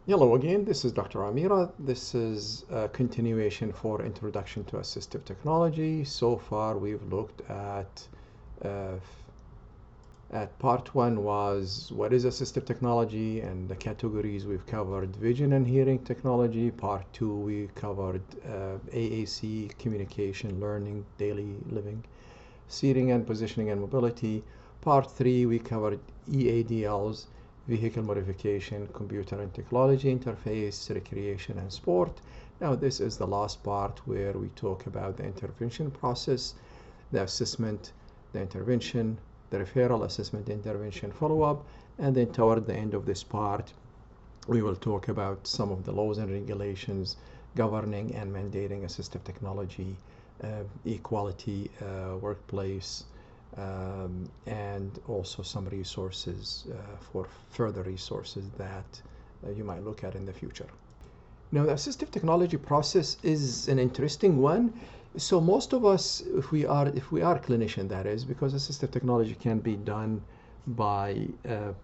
Hello again, this is Dr. Amira. This is a continuation for Introduction to Assistive Technology. So far we've looked uh, part one was what is assistive technology and the categories. We've covered vision and hearing technology. Part two we covered AAC, communication, learning, daily living, seating and positioning and mobility. Part three we covered EADLS, vehicle modification, computer and technology interface, recreation and sport. Now this is the last part where we talk about the intervention process, the assessment, the intervention, the referral, assessment, intervention, follow-up, and then toward the end of this part we will talk about some of the laws and regulations governing and mandating assistive technology, equality, workplace, and also some resources for further resources that you might look at in the future. Now, the assistive technology process is an interesting one. So most of us, if we are clinician, that is, because assistive technology can be done by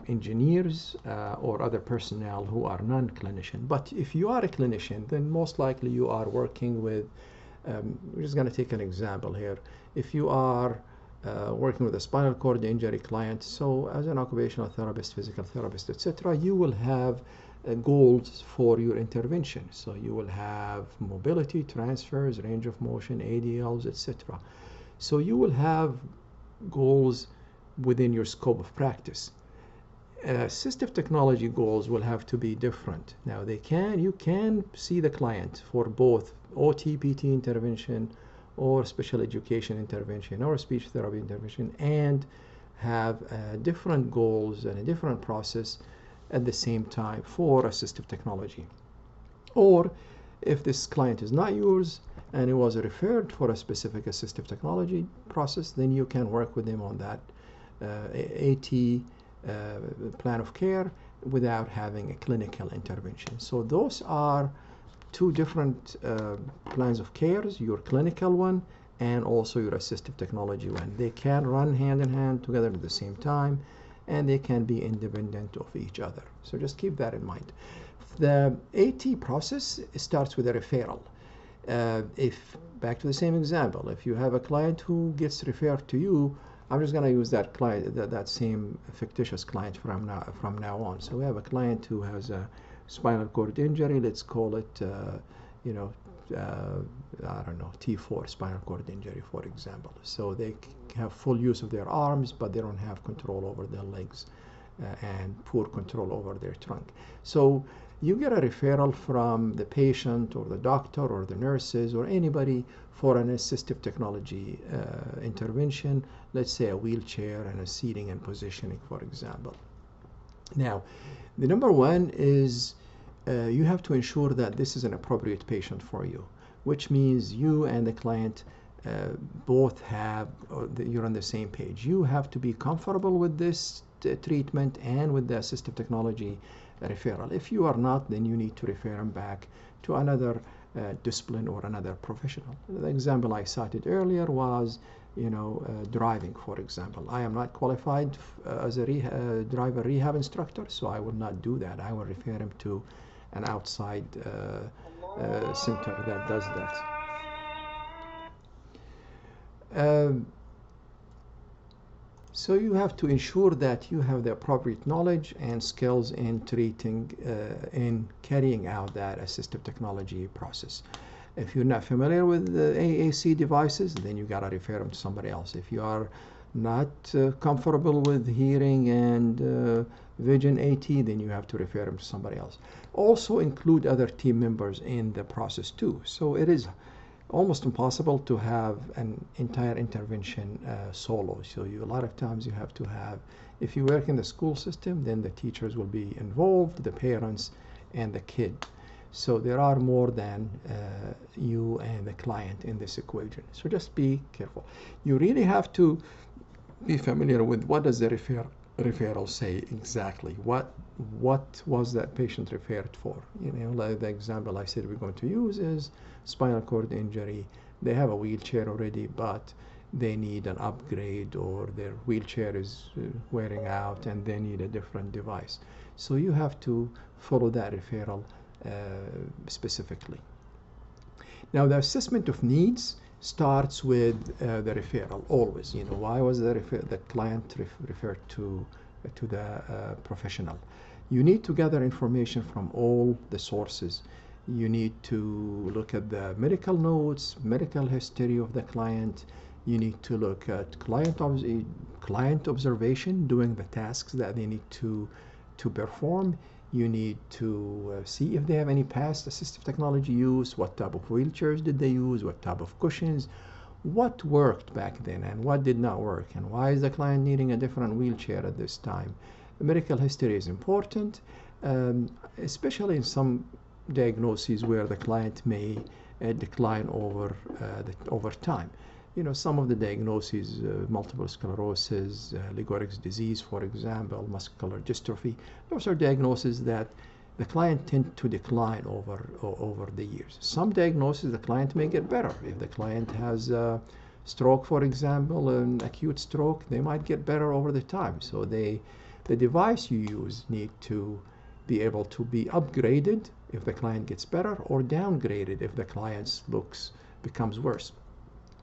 engineers or other personnel who are non-clinician. But if you are a clinician, then most likely you are working with, we're just going to take an example here. If you are working with a spinal cord injury client, so as an occupational therapist, physical therapist, etc., you will have goals for your intervention. So you will have mobility, transfers, range of motion, ADLs, etc. So you will have goals within your scope of practice. Assistive technology goals will have to be different. Now you can see the client for both OT, PT intervention, or special education intervention, or speech therapy intervention, and have different goals and a different process at the same time for assistive technology. Or if this client is not yours and it was referred for a specific assistive technology process, then you can work with them on that AT plan of care without having a clinical intervention. So those are two different plans of care, your clinical one and also your assistive technology one. They can run hand in hand together at the same time, and they can be independent of each other. So just keep that in mind. The AT process starts with a referral. If back to the same example, if you have a client who gets referred to you, I'm just going to use that client, that same fictitious client from now on. So we have a client who has a spinal cord injury. Let's call it, I don't know, T4 spinal cord injury, for example. So they have full use of their arms, but they don't have control over their legs and poor control over their trunk. So you get a referral from the patient or the doctor or the nurses or anybody for an assistive technology intervention, let's say a wheelchair and a seating and positioning, for example. Now, the number one is you have to ensure that this is an appropriate patient for you, which means you and the client both you're on the same page. You have to be comfortable with this treatment and with the assistive technology referral. If you are not, then you need to refer them back to another discipline or another professional. The example I cited earlier was, driving, for example. I am not qualified as a driver rehab instructor, so I will not do that. I will refer him to an outside center that does that. So you have to ensure that you have the appropriate knowledge and skills in treating, in carrying out that assistive technology process. If you're not familiar with the AAC devices, then you gotta refer them to somebody else. If you are not comfortable with hearing and vision AT, then you have to refer them to somebody else. Also include other team members in the process too. So it is almost impossible to have an entire intervention solo. So a lot of times you have to have, if you work in the school system, then the teachers will be involved, the parents, and the kid. So there are more than you and the client in this equation. So just be careful. You really have to be familiar with what does the referral say exactly. What was that patient referred for? Like the example I said we're going to use is spinal cord injury. They have a wheelchair already, but they need an upgrade, or their wheelchair is wearing out and they need a different device. So you have to follow that referral specifically. Now, the assessment of needs starts with the referral always. You know, why was the client referred to the professional? You need to gather information from all the sources. You need to look at the medical notes, medical history of the client. You need to look at client observation, doing the tasks that they need to perform. You need to see if they have any past assistive technology use, what type of wheelchairs did they use, what type of cushions, what worked back then and what did not work, and why is the client needing a different wheelchair at this time. The medical history is important, especially in some diagnoses where the client may decline over time. You know, some of the diagnoses, multiple sclerosis, Lou Gehrig's disease, for example, muscular dystrophy, those are diagnoses that the client tend to decline over the years. Some diagnoses, the client may get better. If the client has a stroke, for example, an acute stroke, they might get better over the time. So the device you use need to be able to be upgraded if the client gets better, or downgraded if the client's looks becomes worse.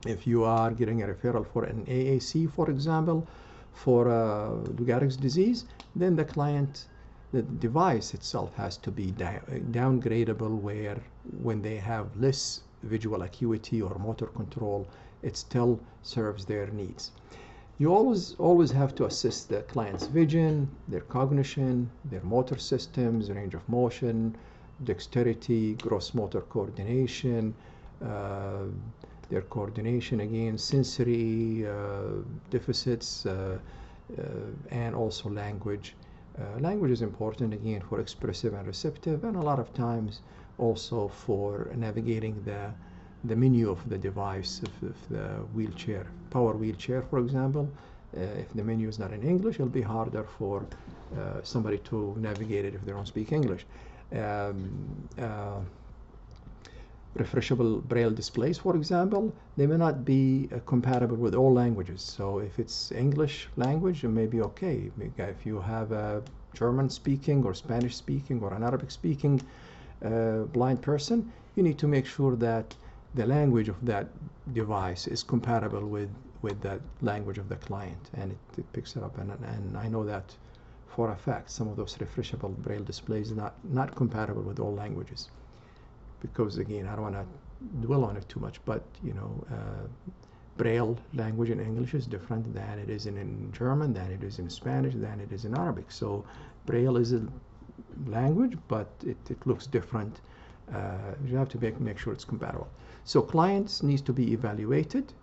If you are getting a referral for an AAC, for example, for Lou Gehrig's disease, then the device itself has to be downgradable, where when they have less visual acuity or motor control, it still serves their needs. You always have to assess the client's vision, their cognition, their motor systems, range of motion, dexterity, gross motor coordination, their coordination, again, sensory deficits, and also language. Language is important, again, for expressive and receptive, and a lot of times also for navigating the menu of the device. If the wheelchair, power wheelchair, for example, if the menu is not in English, it'll be harder for somebody to navigate it if they don't speak English. Refreshable braille displays, for example, they may not be compatible with all languages. So if it's English language, it may be okay. If you have a German speaking or Spanish speaking or an Arabic speaking blind person, you need to make sure that the language of that device is compatible with that language of the client, and it picks it up. And I know that for a fact, some of those refreshable braille displays are not compatible with all languages. Because again, I don't want to dwell on it too much, but you know, Braille language in English is different than it is in German, than it is in Spanish, than it is in Arabic. So Braille is a language, but it looks different. You have to make sure it's compatible. So clients needs to be evaluated,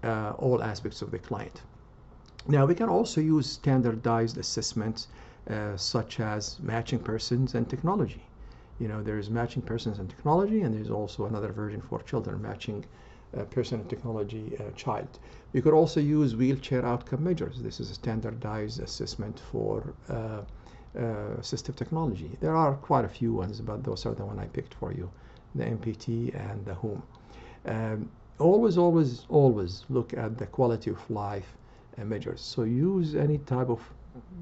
all aspects of the client. Now we can also use standardized assessments such as matching persons and technology. You know, there's matching persons and technology, and there's also another version for children, matching person and technology child. You could also use wheelchair outcome measures. This is a standardized assessment for assistive technology. There are quite a few ones, but those are the one I picked for you, the MPT and the HOOM. Always look at the quality of life measures. So use any type of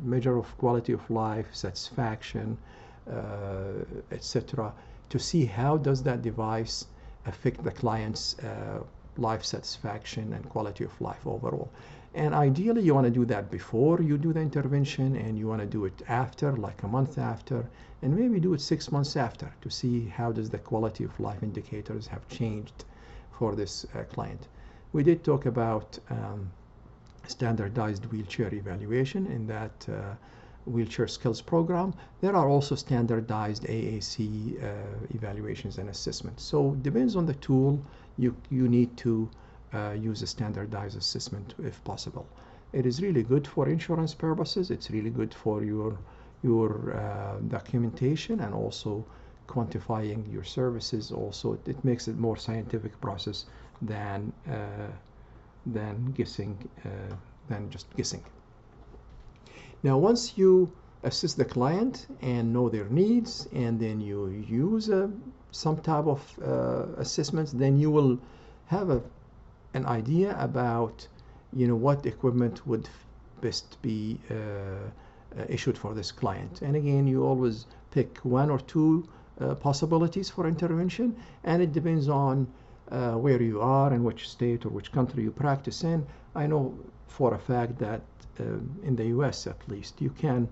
measure of quality of life, satisfaction, etc., to see how does that device affect the client's life satisfaction and quality of life overall. And ideally, you want to do that before you do the intervention, and you want to do it after, like a month after, and maybe do it 6 months after, to see how does the quality of life indicators have changed for this client. We did talk about standardized wheelchair evaluation in that wheelchair skills program. There are also standardized AAC evaluations and assessments. So depends on the tool, you need to use a standardized assessment if possible. It is really good for insurance purposes. It's really good for your documentation and also quantifying your services. Also, it makes it more scientific process than just guessing. Now, once you assess the client and know their needs, and then you use some type of assessments, then you will have an idea about, you know, what equipment would best be issued for this client. And again, you always pick one or two possibilities for intervention, and it depends on where you are and which state or which country you practice in. I know for a fact that in the US at least, you can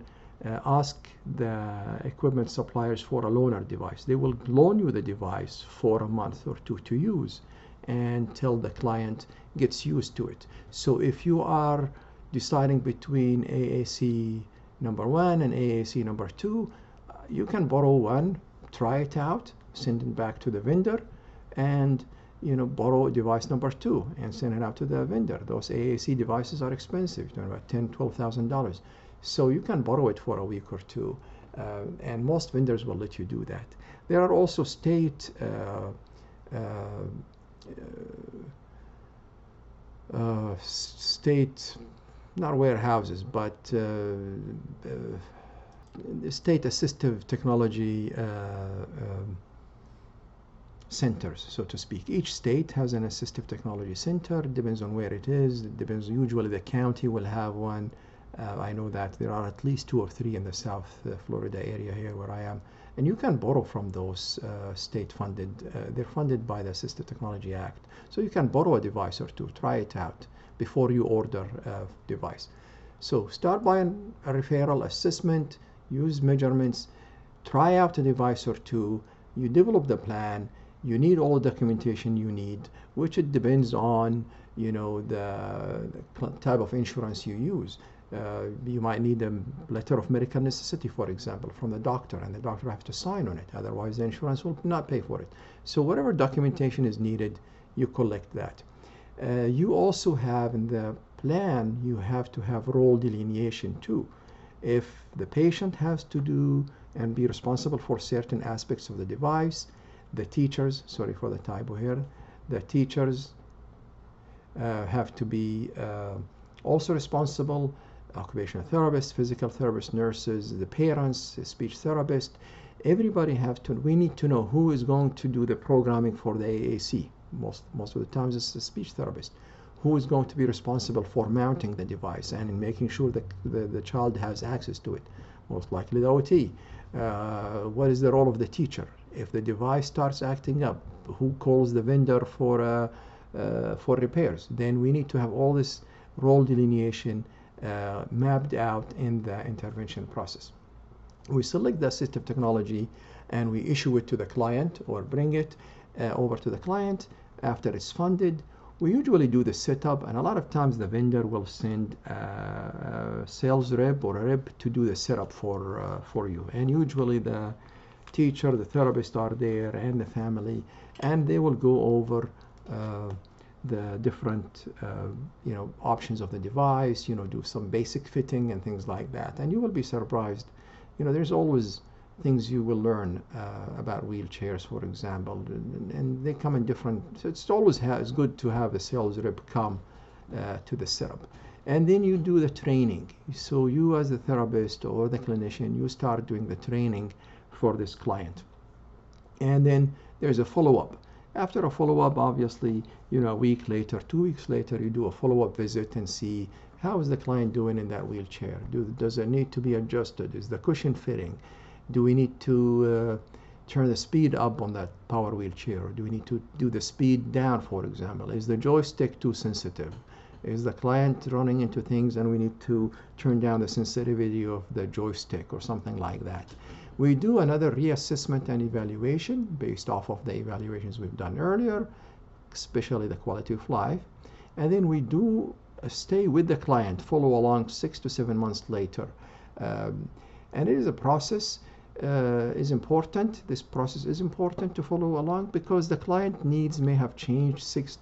ask the equipment suppliers for a loaner device. They will loan you the device for a month or two to use until the client gets used to it. So if you are deciding between AAC number 1 and AAC number 2, you can borrow one, try it out, send it back to the vendor, and borrow device number 2 and send it out to the vendor. Those AAC devices are expensive, about $10,000-$12,000. So you can borrow it for a week or two, and most vendors will let you do that. There are also state not warehouses, but state assistive technology centers, so to speak. Each state has an assistive technology center. It depends on where it is. It depends. Usually the county will have one. I know that there are at least 2 or 3 in the South Florida area here where I am. And you can borrow from those state-funded. They're funded by the Assistive Technology Act. So you can borrow a device or two, try it out before you order a device. So start by a referral assessment, use measurements, try out a device or two, you develop the plan, you need all the documentation you need, which it depends on, the type of insurance you use. You might need a letter of medical necessity, for example, from the doctor, and the doctor has to sign on it. Otherwise, the insurance will not pay for it. So whatever documentation is needed, you collect that. You also have in the plan, you have to have role delineation too. If the patient has to do and be responsible for certain aspects of the device, the teachers, sorry for the typo here, the teachers have to be also responsible, occupational therapists, physical therapists, nurses, the parents, the speech therapist. Everybody we need to know who is going to do the programming for the AAC. Most of the times it's the speech therapist. Who is going to be responsible for mounting the device and in making sure that the child has access to it? Most likely the OT. What is the role of the teacher? If the device starts acting up, who calls the vendor for repairs? Then we need to have all this role delineation mapped out in the intervention process. We select the assistive technology and we issue it to the client or bring it over to the client after it's funded. We usually do the setup, and a lot of times the vendor will send a sales rep or a rep to do the setup for you. And usually the teacher, the therapist are there, and the family, and they will go over the different options of the device, do some basic fitting and things like that. And you will be surprised. There's always things you will learn about wheelchairs, for example, and they come in different. So it's always good to have a sales rep come to the setup, and then you do the training. So you, as the therapist or the clinician, you start doing the training for this client, and then there's a follow-up. After a follow-up, obviously, a week later, 2 weeks later, you do a follow-up visit and see how is the client doing in that wheelchair. Does it need to be adjusted? Is the cushion fitting? Do we need to turn the speed up on that power wheelchair? Or do we need to do the speed down, for example? Is the joystick too sensitive? Is the client running into things and we need to turn down the sensitivity of the joystick or something like that? We do another reassessment and evaluation based off of the evaluations we've done earlier, especially the quality of life. And then we do stay with the client, follow along 6 to 7 months later. And it is a process. Is important. This process is important to follow along because the client needs may have changed 6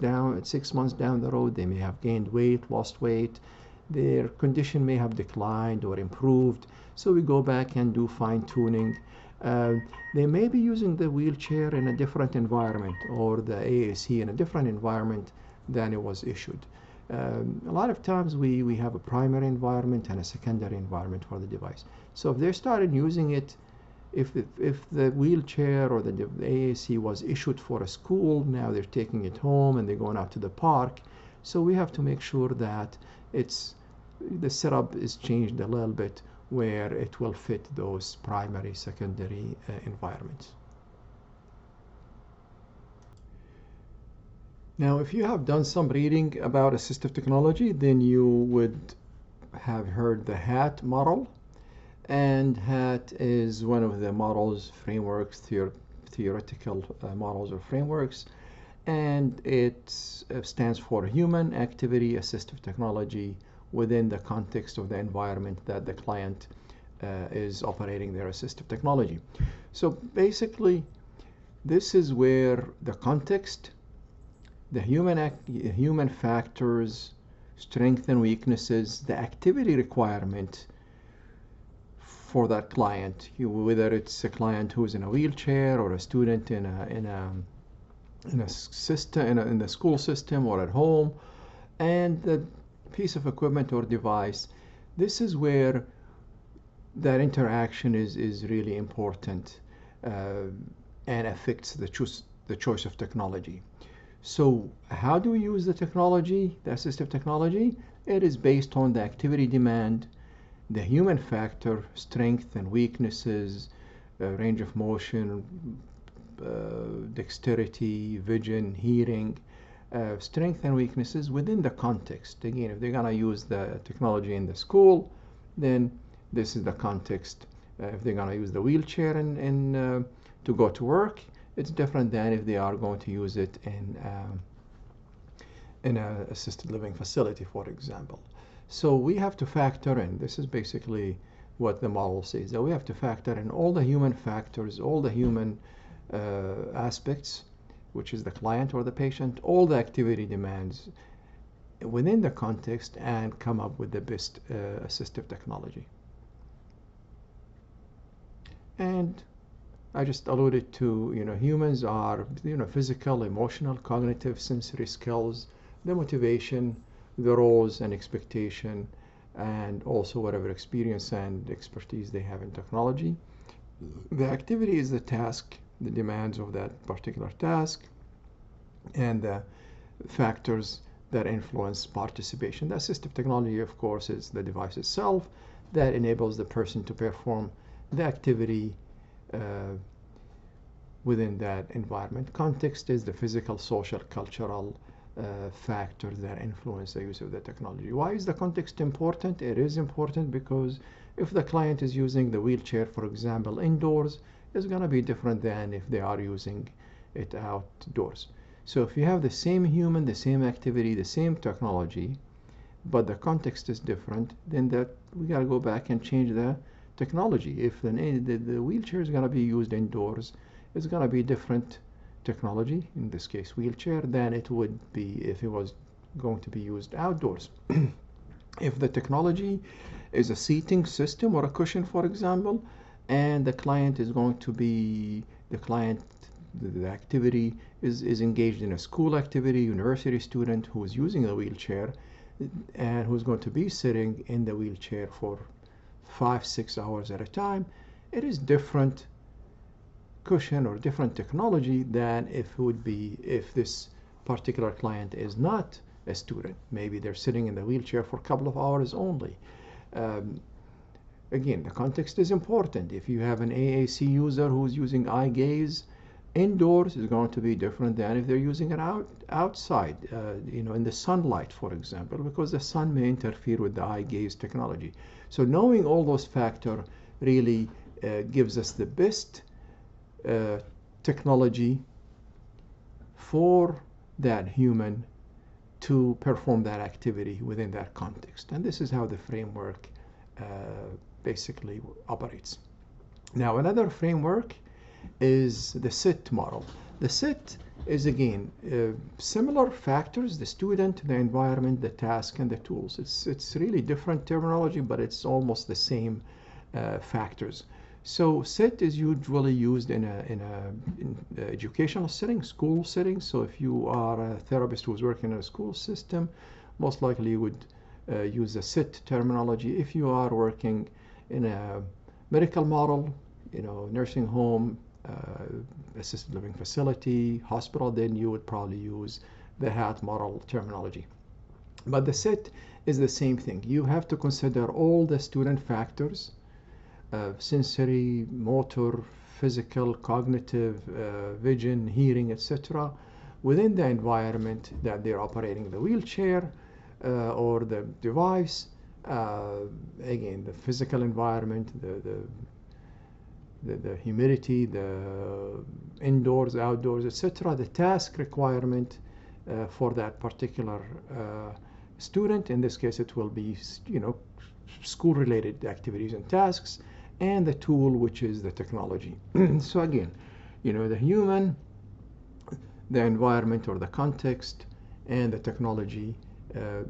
months down the road. They may have gained weight, lost weight. Their condition may have declined or improved. So we go back and do fine-tuning. They may be using the wheelchair in a different environment or the AAC in a different environment than it was issued. A lot of times we have a primary environment and a secondary environment for the device. So if they started using it, if the wheelchair or the AAC was issued for a school, now they're taking it home and they're going out to the park. So we have to make sure that the setup is changed a little bit where it will fit those primary, secondary environments. Now, if you have done some reading about assistive technology, then you would have heard the HAAT model. And HAAT is one of the models, frameworks, theoretical models or frameworks. And it stands for Human Activity Assistive Technology within the context of the environment that the client is operating their assistive technology. So basically, this is where the context, the human factors, strengths and weaknesses, the activity requirement for that client, whether it's a client who's in a wheelchair or a student in a system, in the school system or at home, and the piece of equipment or device. This is where that interaction is really important and affects the choice of technology. So how do we use the technology, the assistive technology? It is based on the activity demand, the human factor, strength and weaknesses, range of motion, dexterity, vision, hearing, strength and weaknesses within the context. Again, if they're going to use the technology in the school, then this is the context. If they're going to use the wheelchair to go to work, it's different than if they are going to use it in an assisted living facility, for example. So we have to factor in, this is basically what the model says, that we have to factor in all the human factors, all the human aspects, which is the client or the patient, all the activity demands within the context, and come up with the best assistive technology. And I just alluded to, humans are, physical, emotional, cognitive, sensory skills, the motivation, the roles and expectation, and also whatever experience and expertise they have in technology. The activity is the task, the demands of that particular task, and the factors that influence participation. The assistive technology, of course, is the device itself that enables the person to perform the activity within that environment. Context is the physical, social, cultural factors that influence the use of the technology. Why is the context important? It is important because if the client is using the wheelchair, for example, indoors, it's going to be different than if they are using it outdoors. So if you have the same human, the same activity, the same technology, but the context is different, then we got to go back and change the technology. If the wheelchair is going to be used indoors, it's going to be different technology, in this case wheelchair, than it would be if it was going to be used outdoors. If the technology is a seating system or a cushion, for example, and the client is going to be, the activity is engaged in a school activity, university student who is using a wheelchair and who's going to be sitting in the wheelchair for 5-6 hours at a time, it is different cushion or different technology than if it would be if this particular client is not a student. Maybe they're sitting in the wheelchair for a couple of hours only. Again, the context is important. If you have an AAC user who's using eye gaze indoors, is going to be different than if they're using it outside, in the sunlight, for example, because the sun may interfere with the eye gaze technology. So knowing all those factors really gives us the best technology for that human to perform that activity within that context. And this is how the framework basically operates. Now, another framework is the SETT model. The SETT is, again, similar factors: the student, the environment, the task, and the tools. It's really different terminology, but it's almost the same factors. So SETT is usually used in educational setting, school setting. So if you are a therapist who's working in a school system, most likely you would use the SETT terminology. If you are working in a medical model, nursing home, assisted living facility, hospital, then you would probably use the HAAT model terminology. But the SETT is the same thing. You have to consider all the student factors, sensory, motor, physical, cognitive, vision, hearing, etc., within the environment that they're operating the wheelchair or the device. Again, the physical environment, the humidity, the indoors, outdoors, etc., the task requirement for that particular student. In this case, it will be, school-related activities and tasks, and the tool, which is the technology. So again, the human, the environment or the context, and the technology,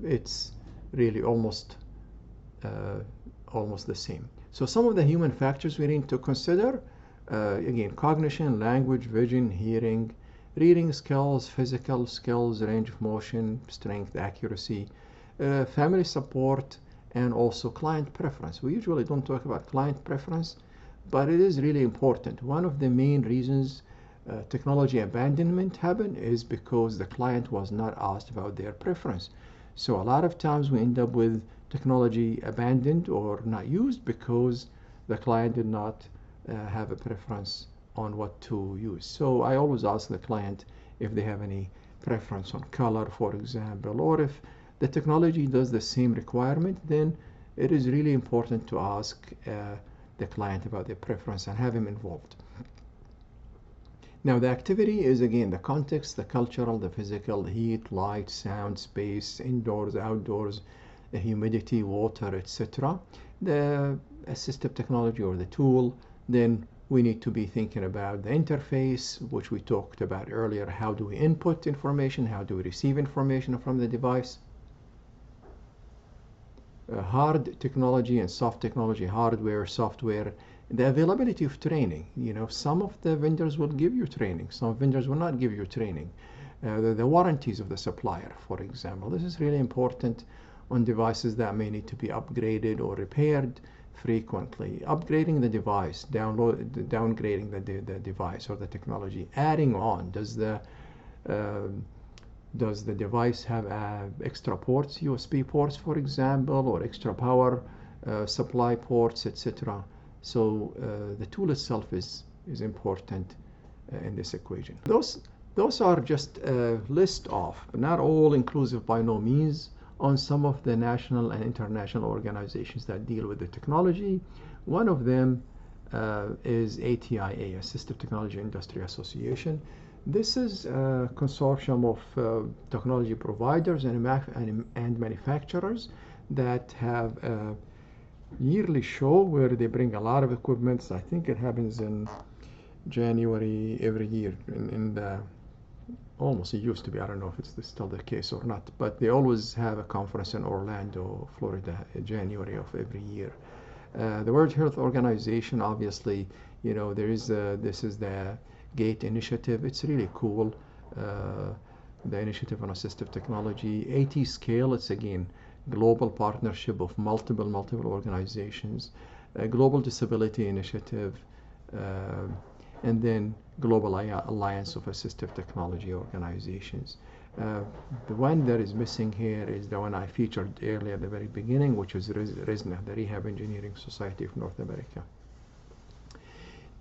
it's really almost the same. So some of the human factors we need to consider, again, cognition, language, vision, hearing, reading skills, physical skills, range of motion, strength, accuracy, family support, and also client preference. We usually don't talk about client preference, but it is really important. One of the main reasons technology abandonment happen is because the client was not asked about their preference. So a lot of times we end up with technology abandoned or not used because the client did not have a preference on what to use. So I always ask the client if they have any preference on color, for example, or if the technology does the same requirement, then it is really important to ask the client about their preference and have him involved. Now the activity is again the context, the cultural, the physical, the heat, light, sound, space, indoors, outdoors, the humidity, water, etc. The assistive technology or the tool, then we need to be thinking about the interface, which we talked about earlier. How do we input information? How do we receive information from the device? Hard technology and soft technology, hardware, software, the availability of training. Some of the vendors will give you training, some vendors will not give you training. The warranties of the supplier, for example. This is really important on devices that may need to be upgraded or repaired frequently. Upgrading the device, downgrading the device or the technology, adding on. Does the device have extra ports, USB ports, for example, or extra power supply ports, etc.? So the tool itself is important in this equation. Those are just a list of, not all inclusive by no means, on some of the national and international organizations that deal with the technology. One of them is ATIA, Assistive Technology Industry Association. This is a consortium of technology providers and manufacturers that have a yearly show where they bring a lot of equipment. I think it happens in January every year. Almost it used to be. I don't know if it's still the case or not, but they always have a conference in Orlando, Florida, in January of every year. The World Health Organization, obviously, this is the GATE initiative. It's really cool. The initiative on assistive technology. AT Scale, it's again global partnership of multiple organizations. Global Disability Initiative, and then Global Alliance of Assistive Technology Organizations. The one that is missing here is the one I featured earlier at the very beginning, which is RESNA, the Rehab Engineering Society of North America.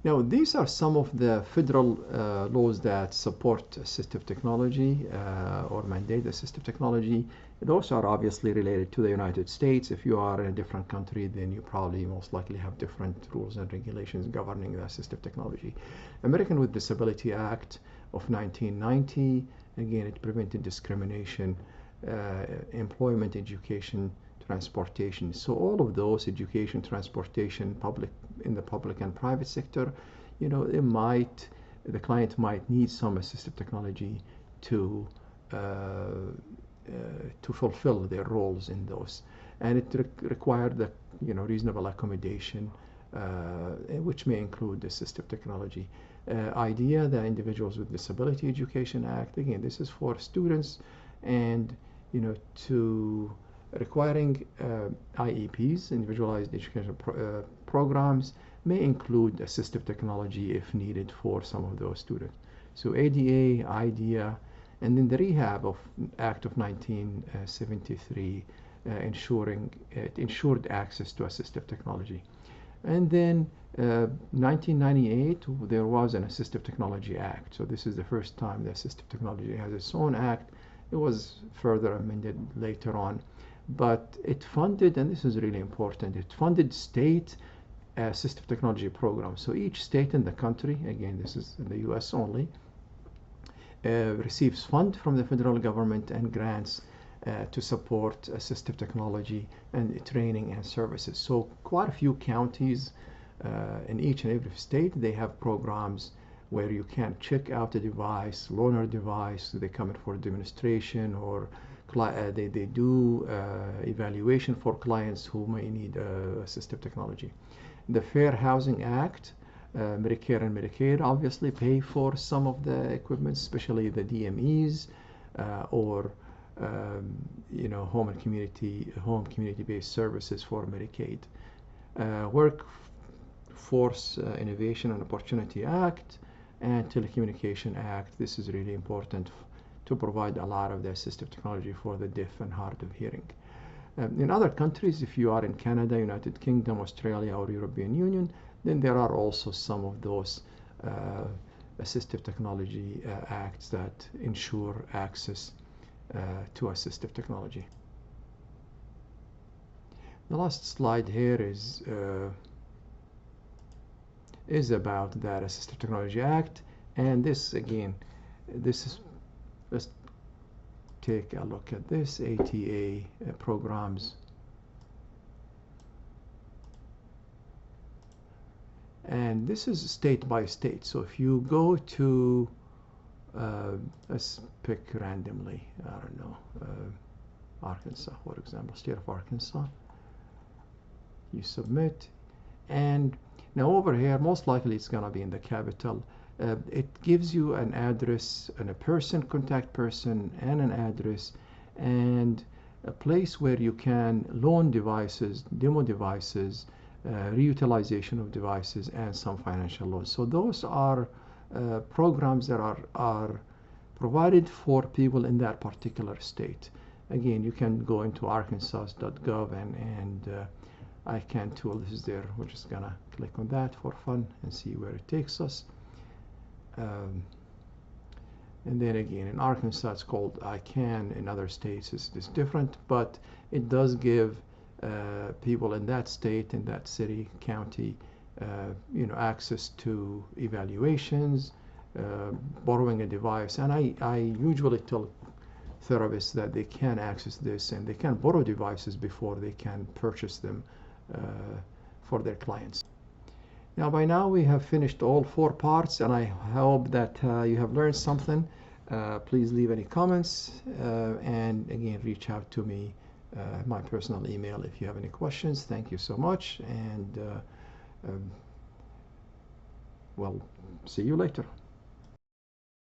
Now, these are some of the federal laws that support assistive technology or mandate assistive technology. Those are obviously related to the United States. If you are in a different country, then you probably most likely have different rules and regulations governing the assistive technology. American with Disability Act of 1990, again, it prevented discrimination, employment, education, transportation. So all of those, education, transportation, in the public and private sector, the client might need some assistive technology to fulfill their roles in those, and it required the reasonable accommodation, which may include assistive technology. IDEA, the Individuals with Disability Education Act, again, this is for students, and to requiring IEPs, individualized education programs, may include assistive technology if needed for some of those students. So ADA, IDEA, and then the Rehab Act of 1973 ensured access to assistive technology. And then 1998, there was an Assistive Technology Act. So this is the first time the Assistive Technology has its own act. It was further amended later on. But it funded, and this is really important, it funded state assistive technology programs. So each state in the country, again, this is in the US only, receives fund from the federal government and grants to support assistive technology and training and services. So quite a few counties in each and every state, they have programs where you can check out a device, loan a device, they come in for demonstration, or they do evaluation for clients who may need assistive technology. The Fair Housing Act, Medicare and Medicaid obviously pay for some of the equipment, especially the DMEs or home community-based services for Medicaid. Workforce Innovation and Opportunity Act and Telecommunication Act. This is really important to provide a lot of the assistive technology for the deaf and hard of hearing. In other countries, if you are in Canada, United Kingdom, Australia, or European Union, then there are also some of those assistive technology acts that ensure access to assistive technology. The last slide here is about that Assistive Technology Act, and this again, let's take a look at this ATA programs. And this is state by state. So if you go to, let's pick randomly, I don't know, Arkansas, for example, state of Arkansas. You submit, and now over here, most likely it's gonna be in the capital. It gives you an address and a person, contact person, and an address, and a place where you can loan devices, demo devices, reutilization of devices, and some financial loans. So those are programs that are provided for people in that particular state. Again, you can go into arkansas.gov and ICANN tool. This is there. We're just gonna click on that for fun and see where it takes us. And then again, in Arkansas it's called ICANN. In other states it's different, but it does give people in that state, in that city, county, access to evaluations, borrowing a device. And I usually tell therapists that they can access this and they can borrow devices before they can purchase them for their clients. Now, by now we have finished all 4 parts, and I hope that you have learned something. Please leave any comments, and again, reach out to me, my personal email, if you have any questions. Thank you so much, and well, see you later.